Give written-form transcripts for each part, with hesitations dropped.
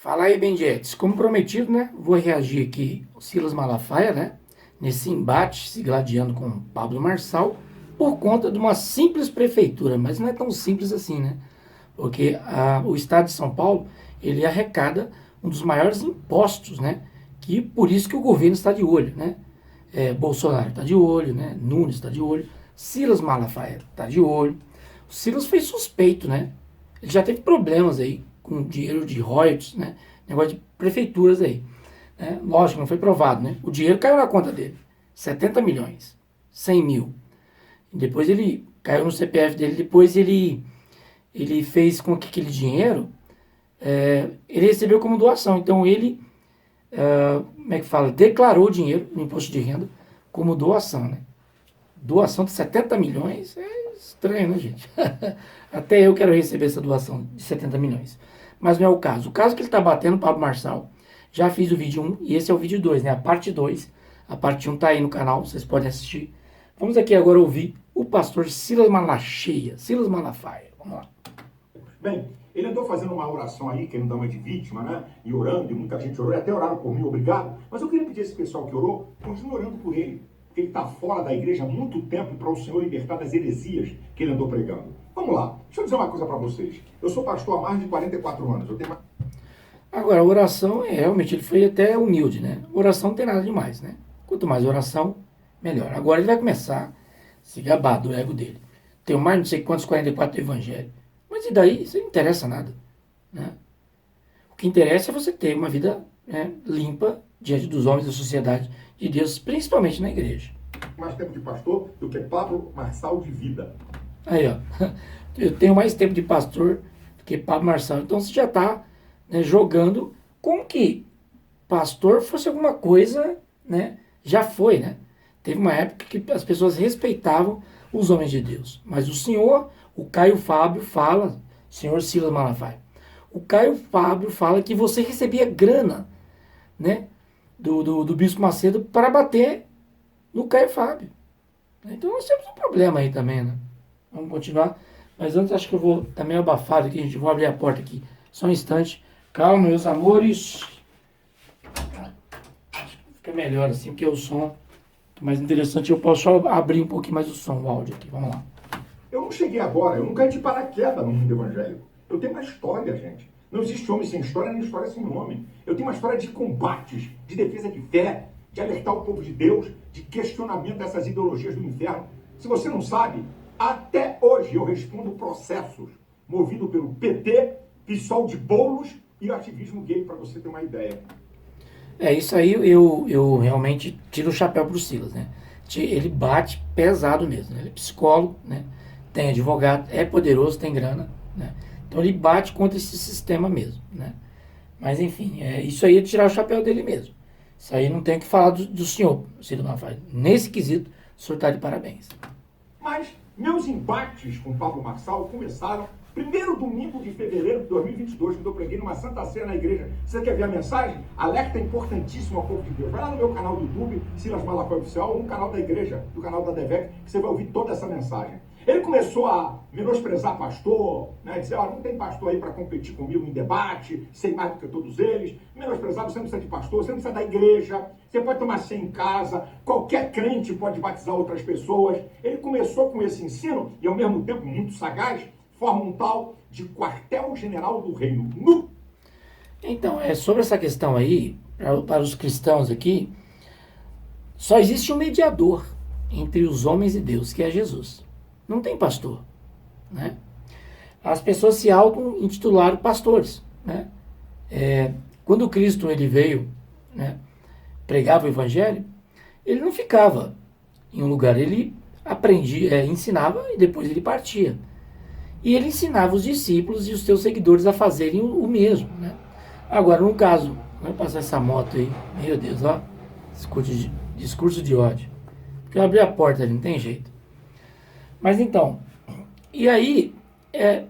Fala aí, Benjetes. Como prometido, né? Vou reagir aqui ao Silas Malafaia, né? Nesse embate, se gladiando com Pablo Marçal, por conta de uma simples prefeitura, mas não é tão simples assim, né? Porque o Estado de São Paulo, ele arrecada um dos maiores impostos, né? Que por isso que o governo está de olho, né? Bolsonaro está de olho, né? Nunes está de olho, Silas Malafaia está de olho. O Silas foi suspeito, né? Ele já teve problemas aí com dinheiro de royalties, né? Negócio de prefeituras aí. Né? Lógico, não foi provado, né? O dinheiro caiu na conta dele. 70 milhões, 100 mil. E depois ele caiu no CPF dele, depois ele fez com que aquele dinheiro ele recebeu como doação. Então ele, como é que fala? Declarou o dinheiro no imposto de renda como doação, né? Doação de 70 milhões é estranho, né, gente? Até eu quero receber essa doação de 70 milhões. Mas não é o caso. O caso que ele está batendo, Pablo Marçal, já fiz o vídeo 1 e esse é o vídeo 2, né? A parte 2. A parte 1 tá aí no canal, vocês podem assistir. Vamos aqui agora ouvir o pastor Silas Malacheia, Silas Malafaia. Vamos lá. Bem, ele andou fazendo uma oração aí, querendo dar uma de vítima, né? E orando, e muita gente orou, e até oraram por mim, obrigado. Mas eu queria pedir a esse pessoal que orou, continue orando por ele. Porque ele está fora da igreja há muito tempo para o Senhor libertar das heresias que ele andou pregando. Vamos lá, deixa eu dizer uma coisa para vocês. Eu sou pastor há mais de 44 anos. Agora, a oração, realmente, ele foi até humilde, né? Oração não tem nada demais, né? Quanto mais oração, melhor. Agora ele vai começar a se gabar do ego dele. Tenho mais não sei quantos 44 do evangelho. Mas e daí? Isso não interessa nada, né? O que interessa é você ter uma vida, né, limpa diante dos homens da sociedade de Deus, principalmente na igreja. Mais tempo de pastor do que Pablo Marçal de vida. Aí, ó. Eu tenho mais tempo de pastor do que Pablo Marçal. Então você já está, né, jogando como que pastor fosse alguma coisa, né? Já foi, né? Teve uma época que as pessoas respeitavam os homens de Deus. Mas o senhor, o Caio Fábio fala, senhor Silas Malafaia, o Caio Fábio fala que você recebia grana, né? Do Bispo Macedo para bater no Caio Fábio. Então nós temos um problema aí também, né? Vamos continuar. Mas antes acho que eu vou, tá meio abafado aqui, gente. Vou abrir a porta aqui. Só um instante. Calma, meus amores. Acho que fica melhor assim, porque o som é mais interessante. Eu posso só abrir um pouquinho mais o som, o áudio aqui. Vamos lá. Eu não cheguei agora, eu não caí de paraquedas no mundo evangélico. Eu tenho uma história, gente. Não existe homem sem história, nem história sem nome. Eu tenho uma história de combates, de defesa de fé, de alertar o povo de Deus, de questionamento dessas ideologias do inferno. Se você não sabe, até hoje eu respondo processos movido pelo PT, PSOL de bolos e ativismo gay, para você ter uma ideia. Isso aí eu realmente tiro o chapéu pro Silas, né? Ele bate pesado mesmo, né? Ele é psicólogo, né? Tem advogado, é poderoso, tem grana, né? Então ele bate contra esse sistema mesmo, né? Mas enfim, isso aí é tirar o chapéu dele mesmo. Isso aí não tem o que falar do senhor, Silas Malafaia. Nesse quesito, o senhor está de parabéns. Mas meus embates com Pablo Marçal começaram primeiro domingo de fevereiro de 2022, quando eu preguei numa Santa Ceia na igreja. Você quer ver a mensagem? Alerta importantíssimo ao povo de Deus. Vai lá no meu canal do YouTube, Silas Malafaia Oficial, ou no canal da igreja, do canal da DEVEC, que você vai ouvir toda essa mensagem. Ele começou a menosprezar pastor, né? Dizer, não tem pastor aí para competir comigo em debate, sei mais do que todos eles. Menosprezar, você não precisa de pastor, você não precisa da igreja, você pode tomar ceia em casa, qualquer crente pode batizar outras pessoas. Ele começou com esse ensino, e ao mesmo tempo muito sagaz, forma um tal de quartel-general do reino. Então, sobre essa questão aí, para os cristãos aqui, só existe um mediador entre os homens e Deus, que é Jesus. Não tem pastor, né? As pessoas se auto-intitularam pastores, né? Quando Cristo ele veio, né, pregava o evangelho, ele não ficava em um lugar, ele aprendia, ensinava e depois ele partia. E ele ensinava os discípulos e os seus seguidores a fazerem o mesmo, né? Agora, no caso, vai passar essa moto aí, meu Deus, ó, discurso de ódio. Porque eu abri a porta ali, não tem jeito. Mas então, e aí,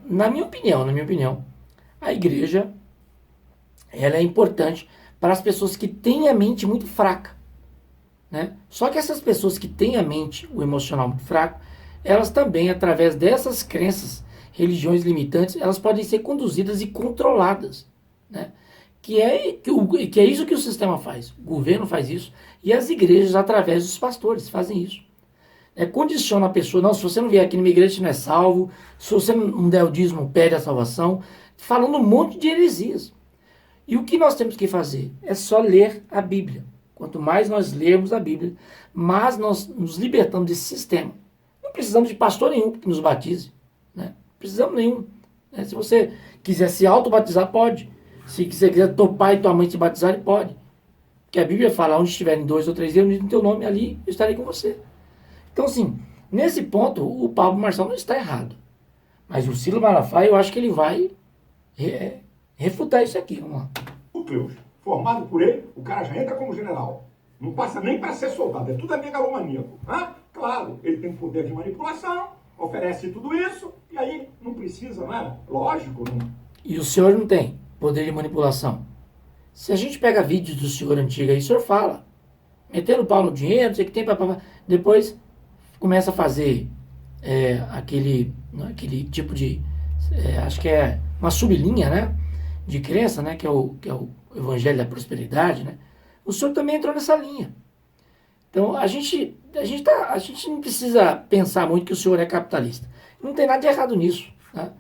na minha opinião, a igreja, ela é importante para as pessoas que têm a mente muito fraca, né? Só que essas pessoas que têm a mente, o emocional muito fraco, elas também, através dessas crenças, religiões limitantes, elas podem ser conduzidas e controladas, né? que é isso que o sistema faz. O governo faz isso e as igrejas, através dos pastores, fazem isso. Condiciona a pessoa, não, se você não vier aqui na minha igreja, você não é salvo, se você não der o dízimo, perde a salvação, falando um monte de heresias. E o que nós temos que fazer? É só ler a Bíblia. Quanto mais nós lermos a Bíblia, mais nós nos libertamos desse sistema. Não precisamos de pastor nenhum que nos batize. Né? Não precisamos nenhum. Se você quiser se auto-batizar, pode. Se você quiser teu pai e tua mãe te batizarem, pode. Porque a Bíblia fala, onde estiverem 2 ou 3 reunidos no teu nome, ali eu estarei com você. Então, assim, nesse ponto, o Pablo Marçal não está errado. Mas o Silas Malafaia, eu acho que ele vai refutar isso aqui. Vamos lá. Núcleos, formado por ele, o cara já entra como general. Não passa nem para ser soldado, é tudo megalomaníaco. Claro, ele tem poder de manipulação, oferece tudo isso, e aí não precisa, né? Lógico. Não... E o senhor não tem poder de manipulação. Se a gente pega vídeos do senhor antigo aí, o senhor fala, metendo pau no dinheiro, não sei o que tem, depois começa a fazer aquele tipo de, acho que é uma sublinha, né, de crença, né, que é o evangelho da prosperidade, né, o senhor também entrou nessa linha. Então, a gente não precisa pensar muito que o senhor é capitalista. Não tem nada de errado nisso, tá?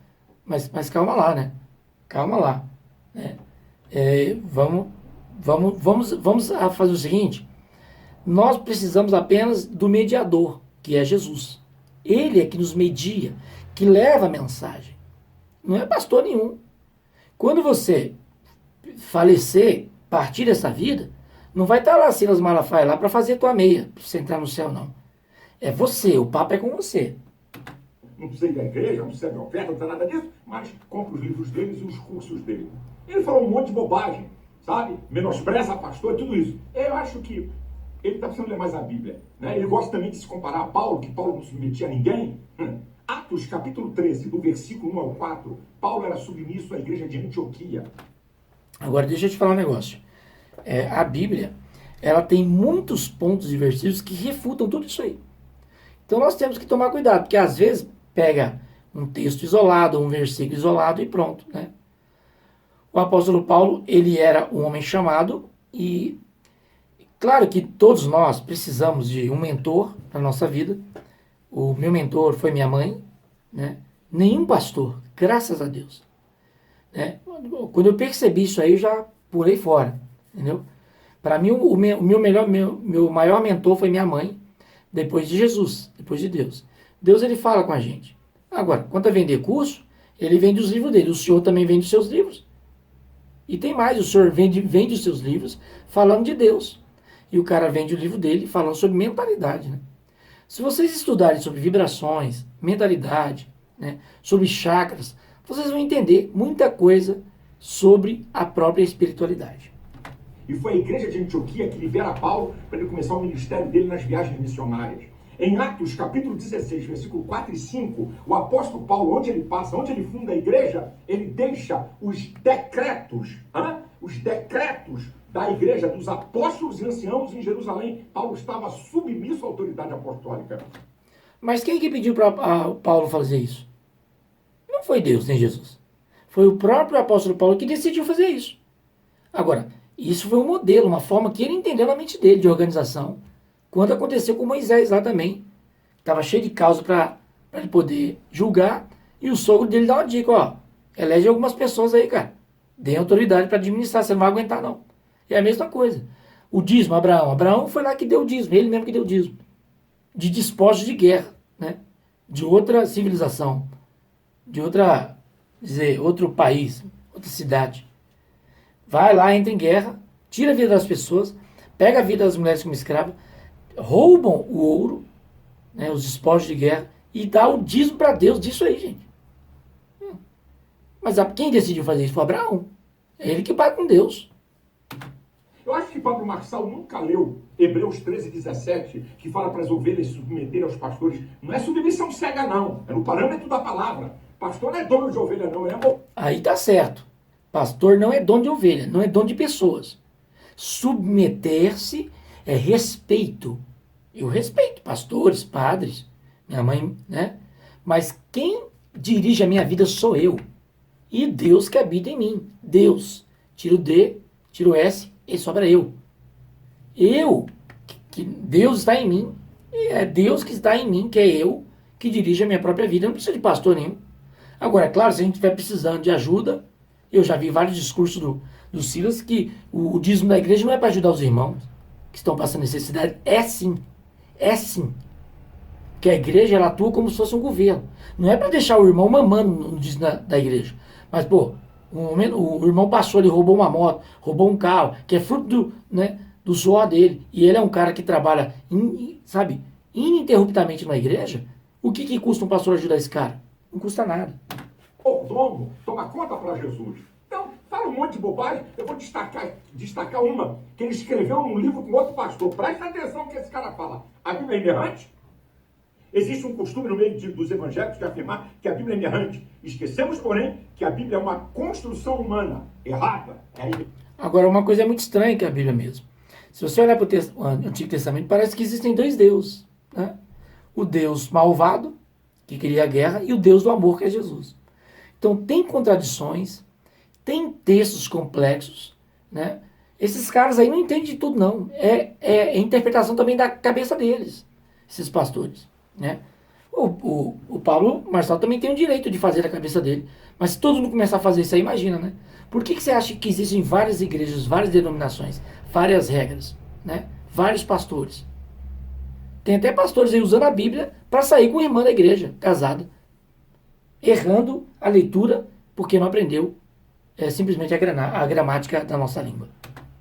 Mas calma lá, né? Calma lá. Né? Vamos a fazer o seguinte. Nós precisamos apenas do mediador, que é Jesus. Ele é que nos media, que leva a mensagem. Não é pastor nenhum. Quando você falecer, partir dessa vida, não vai estar lá Silas Malafaia lá para fazer tua meia, para você entrar no céu, não. É você, o papo é com você. Não sei da igreja, não sei da oferta, não sei nada disso, mas compra os livros deles e os cursos dele. Ele falou um monte de bobagem, sabe? Menospreza pastor, tudo isso. Eu acho que ele está precisando ler mais a Bíblia. Né? Ele gosta também de se comparar a Paulo, que Paulo não submetia a ninguém. Atos, capítulo 13, do versículo 1 ao 4, Paulo era submisso à igreja de Antioquia. Agora, deixa eu te falar um negócio. A Bíblia, ela tem muitos pontos e versículos que refutam tudo isso aí. Então nós temos que tomar cuidado, porque às vezes pega um texto isolado, um versículo isolado e pronto, né? O apóstolo Paulo, ele era um homem chamado e claro que todos nós precisamos de um mentor para a nossa vida. O meu mentor foi minha mãe, né? Nenhum pastor, graças a Deus. Né? Quando eu percebi isso aí, eu já pulei fora, entendeu? Para mim, o meu maior mentor foi minha mãe, depois de Jesus, depois de Deus. Deus, ele fala com a gente. Agora, quanto a vender curso, ele vende os livros dele. O senhor também vende os seus livros. E tem mais, o senhor vende os seus livros falando de Deus. E o cara vende o livro dele falando sobre mentalidade. Né? Se vocês estudarem sobre vibrações, mentalidade, né, sobre chakras, vocês vão entender muita coisa sobre a própria espiritualidade. E foi a igreja de Antioquia que libera Paulo para ele começar o ministério dele nas viagens missionárias. Em Atos, capítulo 16, versículo 4 e 5, o apóstolo Paulo, onde ele passa, onde ele funda a igreja, ele deixa os decretos da igreja, dos apóstolos e anciãos em Jerusalém. Paulo estava submisso à autoridade apostólica. Mas quem que pediu para Paulo fazer isso? Não foi Deus, nem Jesus. Foi o próprio apóstolo Paulo que decidiu fazer isso. Agora, isso foi um modelo, uma forma que ele entendeu na mente dele de organização. Quando aconteceu com Moisés lá também. Estava cheio de causa para ele poder julgar. E o sogro dele dá uma dica, ó. Elege algumas pessoas aí, cara. Dê autoridade para administrar, você não vai aguentar não. É a mesma coisa. O dízimo, Abraão. Abraão foi lá que deu o dízimo, ele mesmo que deu o dízimo. De despojos de guerra, né? De outra civilização. De outro país, outra cidade. Vai lá, entra em guerra, tira a vida das pessoas, pega a vida das mulheres como escravas, roubam o ouro, né, os despojos de guerra, e dá o dízimo para Deus disso aí, gente. Mas quem decidiu fazer isso foi Abraão. É ele que vai com Deus. Eu acho que Pablo Marçal nunca leu Hebreus 13, 17, que fala para as ovelhas se submeterem aos pastores. Não é submissão cega, não. É no parâmetro da palavra. Pastor não é dono de ovelha, não. É amor. Aí tá certo. Pastor não é dono de ovelha, não é dono de pessoas. Submeter-se é respeito. Eu respeito pastores, padres, minha mãe, né? Mas quem dirige a minha vida sou eu. E Deus que habita em mim. Deus tira o D, tira o S e sobra eu. Eu, que Deus está em mim, e é Deus que está em mim, que é eu, que dirige a minha própria vida. Eu não preciso de pastor nenhum. Agora, é claro, se a gente estiver precisando de ajuda, eu já vi vários discursos do Silas que o dízimo da igreja não é para ajudar os irmãos que estão passando necessidade. É sim. É sim. Que a igreja ela atua como se fosse um governo. Não é para deixar o irmão mamando no dízimo da igreja. Mas, pô, o irmão passou ali, roubou uma moto, roubou um carro, que é fruto do suor dele. E ele é um cara que trabalha, sabe, ininterruptamente na igreja. O que custa um pastor ajudar esse cara? Não custa nada. O dono toma conta para Jesus. Então, fala um monte de bobagem, eu vou destacar uma, que ele escreveu num livro com outro pastor. Presta atenção no que esse cara fala. A Bíblia é inerrante? Existe um costume no meio dos evangélicos de afirmar que a Bíblia é inerrante. Esquecemos, porém, que a Bíblia é uma construção humana. Errada. Agora, uma coisa é muito estranha que é a Bíblia mesmo. Se você olhar para o Antigo Testamento, parece que existem dois deuses. Né? O Deus malvado, que cria a guerra, e o Deus do amor, que é Jesus. Então, tem contradições, tem textos complexos, né? Esses caras aí não entendem de tudo, não. É interpretação também da cabeça deles, esses pastores, né? O Paulo Marçal também tem o direito de fazer a cabeça dele. Mas se todo mundo começar a fazer isso aí, imagina, né? Por que você acha que existem várias igrejas, várias denominações, várias regras, né? Vários pastores? Tem até pastores aí usando a Bíblia para sair com a irmã da igreja, casada, errando a leitura porque não aprendeu simplesmente a gramática da nossa língua.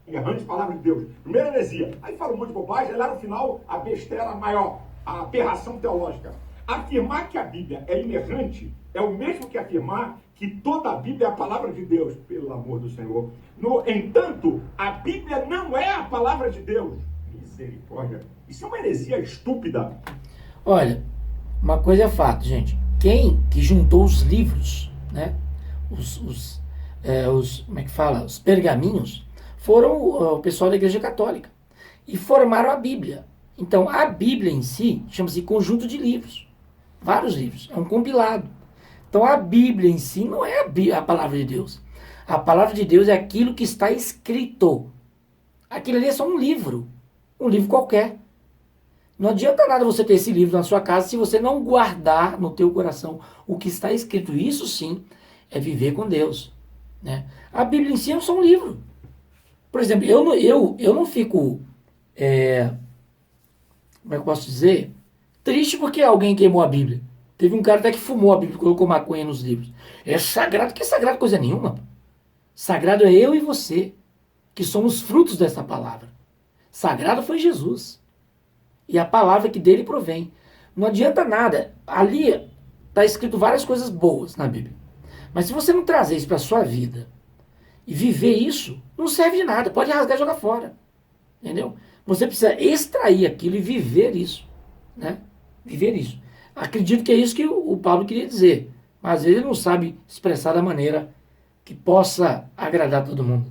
Errante palavra de Deus. Primeira heresia. Aí fala um monte de bobagem, lá no final a besteira maior, a aberração teológica. Afirmar que a Bíblia é inerrante é o mesmo que afirmar que toda a Bíblia é a palavra de Deus, pelo amor do Senhor. No entanto, a Bíblia não é a palavra de Deus. Misericórdia. Isso é uma heresia estúpida. Olha, uma coisa é fato, gente. Quem que juntou os livros, né? Como é que fala? Os pergaminhos, foram o pessoal da Igreja Católica. E formaram a Bíblia. Então, a Bíblia em si chama-se conjunto de livros. Vários livros. É um compilado. Então, a Bíblia em si não é a palavra de Deus. A palavra de Deus é aquilo que está escrito. Aquilo ali é só um livro. Um livro qualquer. Não adianta nada você ter esse livro na sua casa se você não guardar no teu coração o que está escrito. Isso sim é viver com Deus. Né? A Bíblia em si é só um livro. Por exemplo, eu não fico, como é que eu posso dizer, triste porque alguém queimou a Bíblia. Teve um cara até que fumou a Bíblia, colocou maconha nos livros. É sagrado, que é sagrado coisa nenhuma. Sagrado é eu e você, que somos frutos dessa palavra. Sagrado foi Jesus. E a palavra que dele provém. Não adianta nada. Ali está escrito várias coisas boas na Bíblia. Mas se você não trazer isso para a sua vida e viver isso, não serve de nada. Pode rasgar e jogar fora. Entendeu? Você precisa extrair aquilo e viver isso. Né? Viver isso. Acredito que é isso que o Paulo queria dizer. Mas às vezes ele não sabe expressar da maneira que possa agradar todo mundo.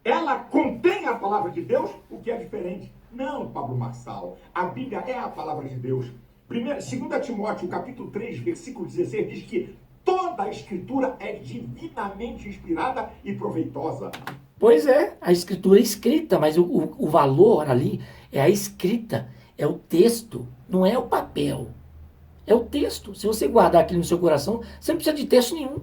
Ela contém a palavra de Deus, o que é diferente. Não, Pablo Marçal. A Bíblia é a palavra de Deus. 2 Timóteo, capítulo 3, versículo 16, diz que toda a Escritura é divinamente inspirada e proveitosa. Pois é, a Escritura é escrita, mas o valor ali é a escrita, é o texto, não é o papel. É o texto. Se você guardar aquilo no seu coração, você não precisa de texto nenhum,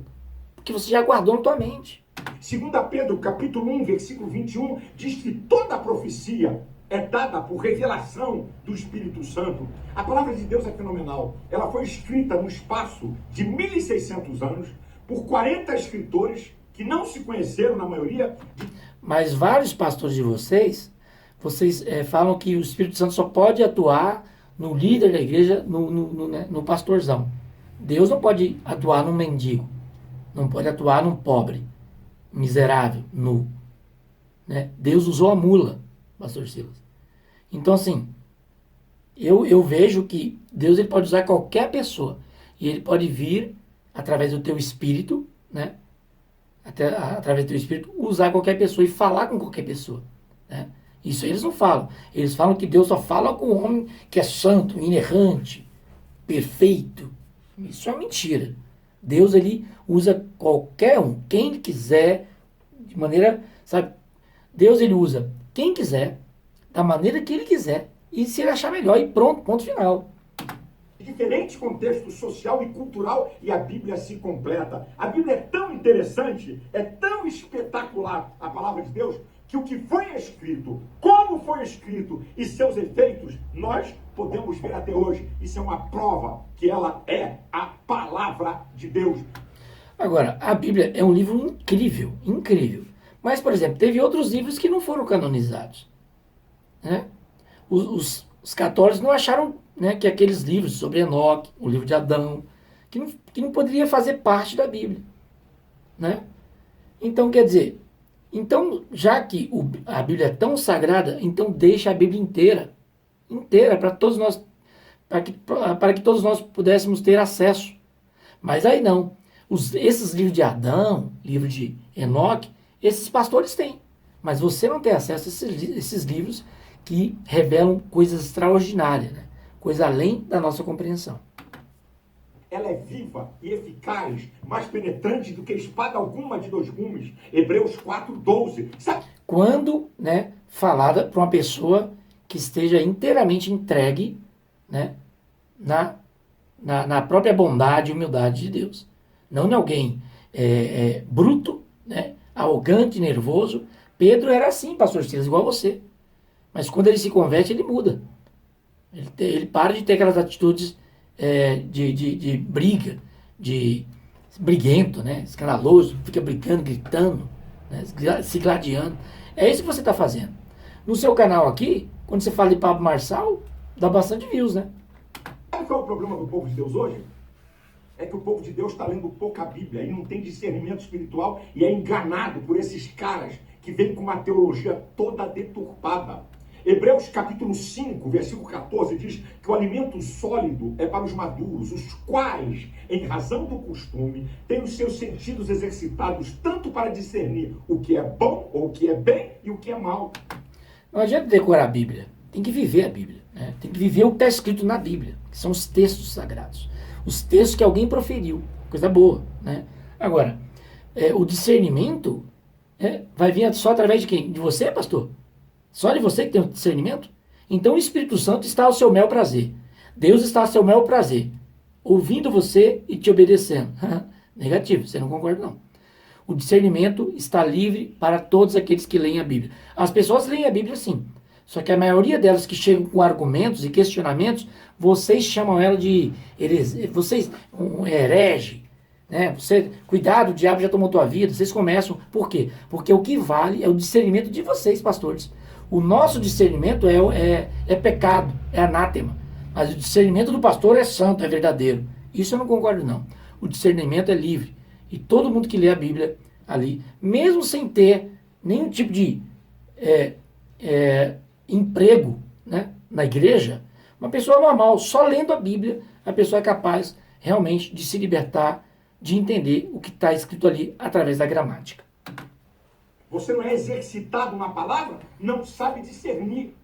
porque você já guardou na tua mente. 2 Pedro, capítulo 1, versículo 21, diz que toda a profecia é dada por revelação do Espírito Santo. A palavra de Deus é fenomenal. Ela foi escrita no espaço de 1.600 anos por 40 escritores que não se conheceram, na maioria. Mas vários pastores de vocês falam que o Espírito Santo só pode atuar no líder da igreja, no pastorzão. Deus não pode atuar num mendigo. Não pode atuar num pobre, miserável, nu. Né? Deus usou a mula, pastor Silas. Então, assim, eu vejo que Deus ele pode usar qualquer pessoa. E ele pode vir, através do teu espírito, né? Através do teu espírito, usar qualquer pessoa e falar com qualquer pessoa. Né? Isso eles não falam. Eles falam que Deus só fala com o homem que é santo, inerrante, perfeito. Isso é mentira. Deus ele usa qualquer um, quem ele quiser, de maneira, sabe? Deus, ele usa quem quiser, da maneira que ele quiser, e se ele achar melhor, e pronto, ponto final. Diferente contexto social e cultural, e a Bíblia se completa. A Bíblia é tão interessante, é tão espetacular a palavra de Deus, que o que foi escrito, como foi escrito e seus efeitos, nós podemos ver até hoje. Isso é uma prova que ela é a palavra de Deus. Agora, a Bíblia é um livro incrível, incrível. Mas, por exemplo, teve outros livros que não foram canonizados, né? Os católicos não acharam, né, que aqueles livros sobre Enoque, o livro de Adão, que não poderia fazer parte da Bíblia, né? Então, quer dizer, então, já que a Bíblia é tão sagrada, então deixa a Bíblia inteira para todos nós, para que todos nós pudéssemos ter acesso. Mas aí não. Esses livros de Adão, livro de Enoque, esses pastores têm. Mas você não tem acesso a esses livros que revelam coisas extraordinárias, né? Coisa além da nossa compreensão. Ela é viva e eficaz, mais penetrante do que espada alguma de dois gumes. Hebreus 4:12. Sabe? Quando, né, falada para uma pessoa que esteja inteiramente entregue, né, na própria bondade e humildade de Deus. Não em alguém bruto, né, arrogante, nervoso. Pedro era assim, pastor Silas, igual você. Mas quando ele se converte, ele muda. Ele para de ter aquelas atitudes de briga, de briguento, né, escandaloso, fica brigando, gritando, né, se gladiando. É isso que você está fazendo. No seu canal aqui, quando você fala de Pablo Marçal, dá bastante views, né? Sabe qual é o problema do povo de Deus hoje? É que o povo de Deus está lendo pouca Bíblia e não tem discernimento espiritual e é enganado por esses caras que vêm com uma teologia toda deturpada. Hebreus capítulo 5, versículo 14 diz que o alimento sólido é para os maduros, os quais, em razão do costume, têm os seus sentidos exercitados tanto para discernir o que é bom ou o que é bem e o que é mal. Não adianta decorar a Bíblia, tem que viver a Bíblia, né? Tem que viver o que está escrito na Bíblia, que são os textos sagrados, os textos que alguém proferiu, coisa boa, né? Agora, o discernimento vai vir só através de quem? De você, pastor? Só de você que tem o discernimento? Então o Espírito Santo está ao seu mel prazer. Deus está ao seu mel prazer, ouvindo você e te obedecendo. Negativo, você não concorda não. O discernimento está livre para todos aqueles que leem a Bíblia. As pessoas leem a Bíblia sim, só que a maioria delas que chegam com argumentos e questionamentos, vocês chamam ela de um herege, né? Cuidado, o diabo já tomou tua vida. Vocês começam, por quê? Porque o que vale é o discernimento de vocês, pastores. O nosso discernimento é pecado, é anátema. Mas o discernimento do pastor é santo, é verdadeiro. Isso eu não concordo não. O discernimento é livre. E todo mundo que lê a Bíblia ali, mesmo sem ter nenhum tipo de emprego, né, na igreja, uma pessoa normal, só lendo a Bíblia, a pessoa é capaz realmente de se libertar, de entender o que está escrito ali através da gramática. Você não é exercitado na palavra, não sabe discernir.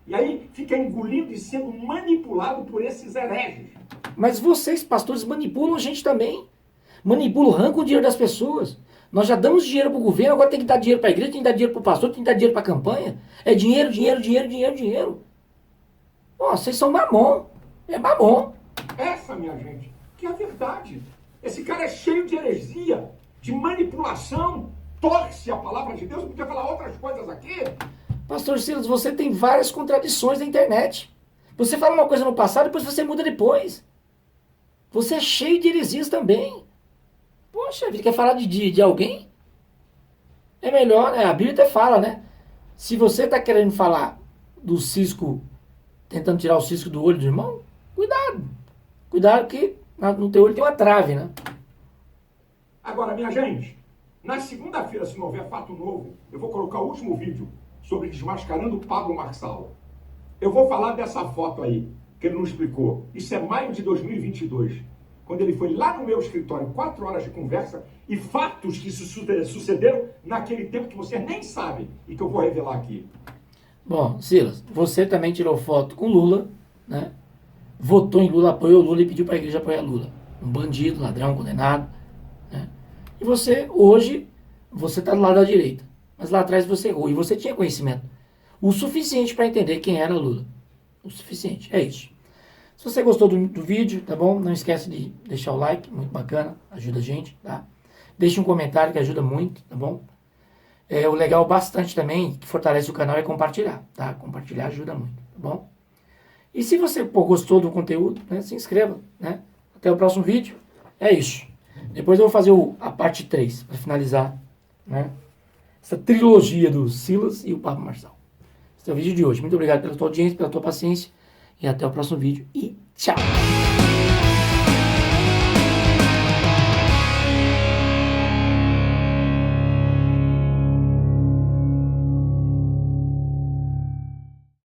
E aí fica engolido e sendo manipulado por esses hereges. Mas vocês, pastores, manipulam a gente também. Manipulam, arrancam o dinheiro das pessoas. Nós já damos dinheiro para o governo, agora tem que dar dinheiro para a igreja, tem que dar dinheiro para o pastor, tem que dar dinheiro para a campanha. É dinheiro, dinheiro, dinheiro, dinheiro, dinheiro. Pô, vocês são mamon. É mamon. Essa, minha gente, que é a verdade. Esse cara é cheio de heresia, de manipulação. Torce a palavra de Deus. Eu podia falar outras coisas aqui. Pastor Silas, você tem várias contradições na internet. Você fala uma coisa no passado, depois você muda depois. Você é cheio de heresias também. Poxa, quer falar de alguém? É melhor, né? A Bíblia até fala, né? Se você está querendo falar do cisco, tentando tirar o cisco do olho do irmão, cuidado. Cuidado que no teu olho tem uma trave, né? Agora, minha gente, na segunda-feira, se não houver fato novo, eu vou colocar o último vídeo sobre desmascarando o Pablo Marçal. Eu vou falar dessa foto aí, que ele não explicou. Isso é maio de 2022, quando ele foi lá no meu escritório, 4 horas de conversa, e fatos que sucederam naquele tempo que você nem sabe, e que eu vou revelar aqui. Bom, Silas, você também tirou foto com Lula, né? Votou em Lula, apoiou Lula e pediu para a igreja apoiar Lula. Um bandido, ladrão, condenado, né? E você, hoje, você está do lado da direita. Mas lá atrás você errou. E você tinha conhecimento o suficiente para entender quem era Lula. O suficiente. É isso. Se você gostou do vídeo, tá bom? Não esquece de deixar o like. Muito bacana. Ajuda a gente, tá? Deixe um comentário que ajuda muito, tá bom? O legal bastante também, que fortalece o canal, é compartilhar, tá? Compartilhar ajuda muito, tá bom? E se você gostou do conteúdo, né, se inscreva, né? Até o próximo vídeo. É isso. Depois eu vou fazer a parte 3, para finalizar, né, essa trilogia do Silas e o Pablo Marçal. Esse é o vídeo de hoje. Muito obrigado pela tua audiência, pela tua paciência. E até o próximo vídeo. E tchau!